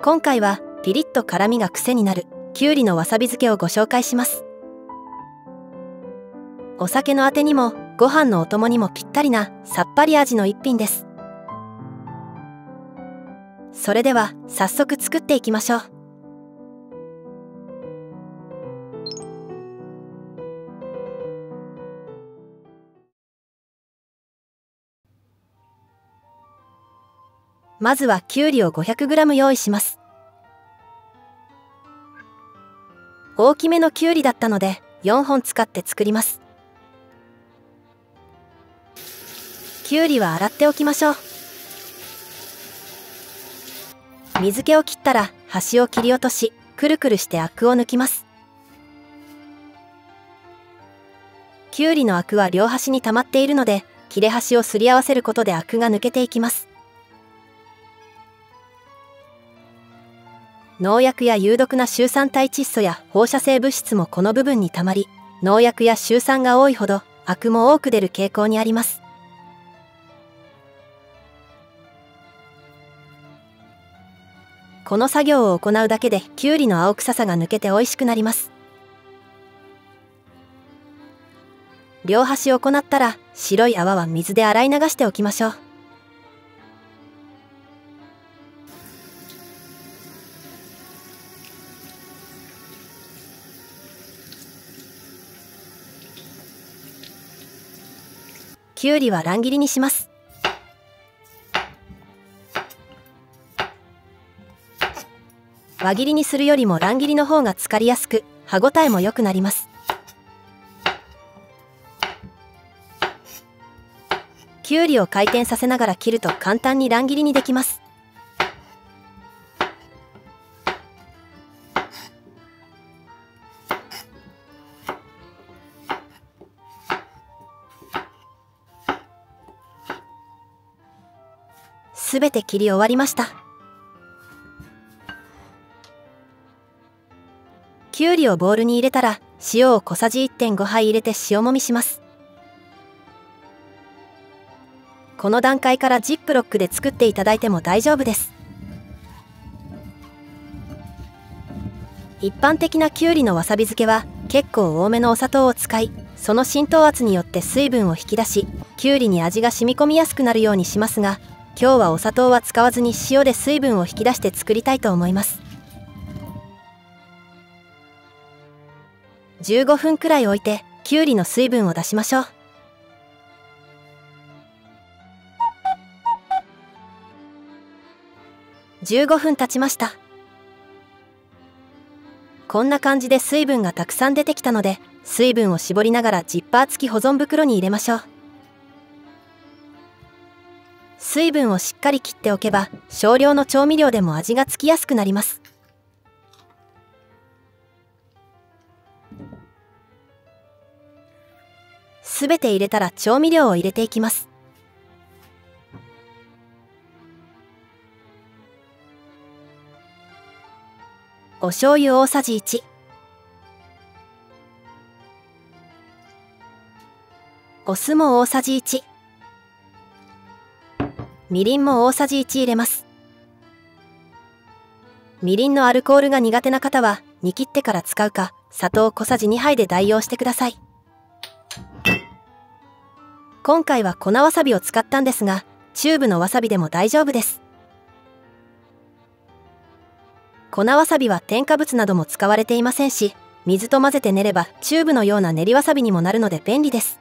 今回はピリッと辛みが癖になるきゅうりのわさび漬けをご紹介します。お酒のあてにもご飯のお供にもぴったりなさっぱり味の一品です。それでは早速作っていきましょう。まずはきゅうりを 500g 用意します。大きめのきゅうりだったので4本使って作ります。きゅうりは洗っておきましょう。水気を切ったら端を切り落とし、くるくるしてアクを抜きます。きゅうりのアクは両端に溜まっているので、切れ端をすり合わせることでアクが抜けていきます。農薬や有毒なシュウ酸体窒素や放射性物質もこの部分にたまり、農薬やシュウ酸が多いほどアクも多く出る傾向にあります。この作業を行うだけできゅうりの青臭さが抜けて美味しくなります。両端を行ったら白い泡は水で洗い流しておきましょう。きゅうりは乱切りにします。輪切りにするよりも乱切りの方が漬かりやすく、歯ごたえも良くなります。きゅうりを回転させながら切ると簡単に乱切りにできます。すべて切り終わりました。きゅうりをボウルに入れたら塩を小さじ 1.5 杯入れて塩もみします。この段階からジップロックで作っていただいても大丈夫です。一般的なきゅうりのわさび漬けは結構多めのお砂糖を使い、その浸透圧によって水分を引き出し、きゅうりに味が染み込みやすくなるようにしますが、今日はお砂糖は使わずに塩で水分を引き出して作りたいと思います。15分くらい置いてきゅうりの水分を出しましょう。15分経ちました。こんな感じで水分がたくさん出てきたので、水分を絞りながらジッパー付き保存袋に入れましょう。水分をしっかり切っておけば少量の調味料でも味がつきやすくなります。すべて入れたら調味料を入れていきます。お醤油大さじ1、お酢も大さじ1、みりんも大さじ1入れます。みりんのアルコールが苦手な方は煮切ってから使うか、砂糖小さじ2杯で代用してください。今回は粉わさびを使ったんですが、チューブのわさびでも大丈夫です。粉わさびは添加物なども使われていませんし、水と混ぜて練ればチューブのような練りわさびにもなるので便利です。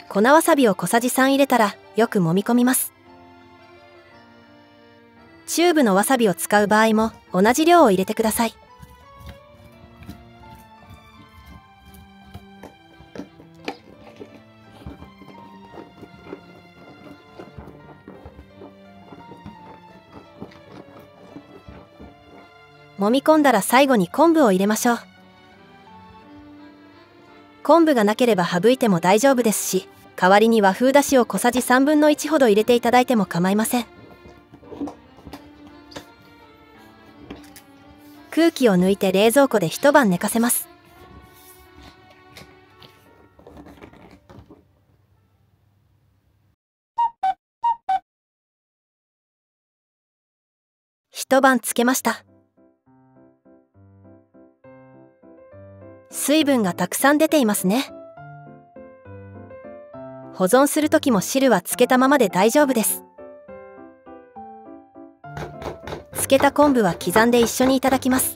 粉わさびを小さじ3入れたらよく揉み込みます。チューブのわさびを使う場合も同じ量を入れてください。揉み込んだら最後に昆布を入れましょう。昆布がなければ省いても大丈夫ですし、代わりに和風だしを小さじ1/3分の1ほど入れていただいても構いません。空気を抜いて冷蔵庫で一晩寝かせます。一晩漬けました。水分がたくさん出ていますね。保存する時も汁は漬けたままで大丈夫です。漬けた昆布は刻んで一緒にいただきます。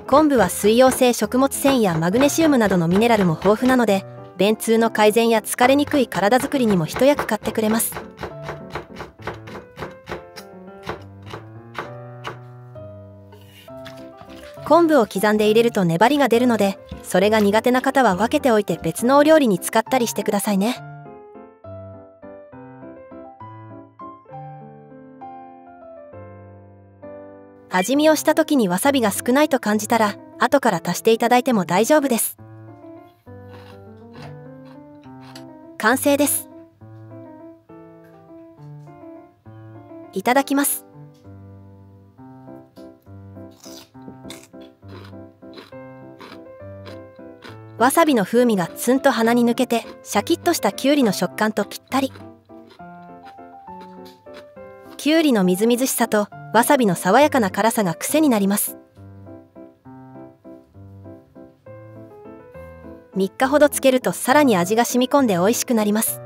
昆布は水溶性食物繊維やマグネシウムなどのミネラルも豊富なので、便通の改善や疲れにくい体づくりにも一役買ってくれます。昆布を刻んで入れると粘りが出るので、それが苦手な方は分けておいて別のお料理に使ったりしてくださいね。味見をした時にわさびが少ないと感じたら、後から足していただいても大丈夫です。完成です。いただきます。わさびの風味がツンと鼻に抜けて、シャキッとしたきゅうりの食感とぴったり。きゅうりのみずみずしさとわさびの爽やかな辛さが癖になります。3日ほど漬けるとさらに味が染み込んで美味しくなります。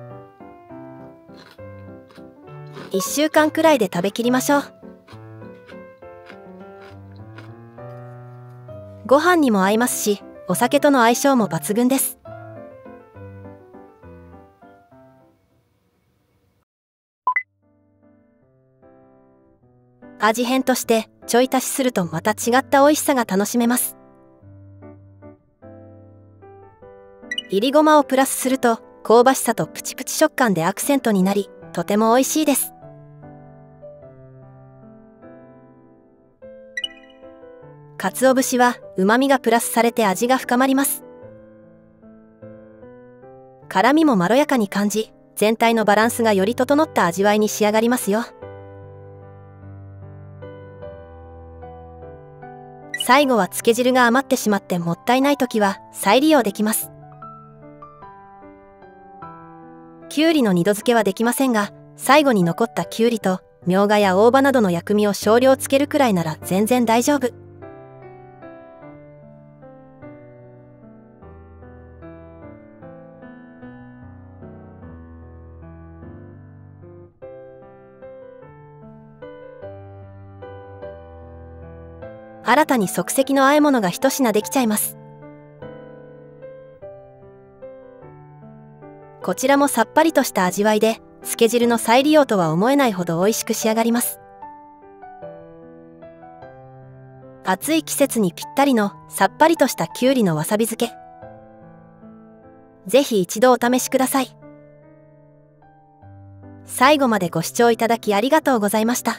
1週間くらいで食べきりましょう。ご飯にも合いますし、お酒との相性も抜群です。味変としてちょい足しするとまた違った美味しさが楽しめます。いりごまをプラスすると香ばしさとプチプチ食感でアクセントになり、とても美味しいです。鰹節は旨味がプラスされて味が深まります。辛みもまろやかに感じ、全体のバランスがより整った味わいに仕上がりますよ。最後は漬け汁が余ってしまってもったいない時は再利用できます。きゅうりの二度漬けはできませんが、最後に残ったきゅうりとみょうがや大葉などの薬味を少量つけるくらいなら全然大丈夫。新たに即席の和え物が一品できちゃいます。こちらもさっぱりとした味わいで、漬け汁の再利用とは思えないほど美味しく仕上がります。暑い季節にぴったりのさっぱりとしたきゅうりのわさび漬け。ぜひ一度お試しください。最後までご視聴いただきありがとうございました。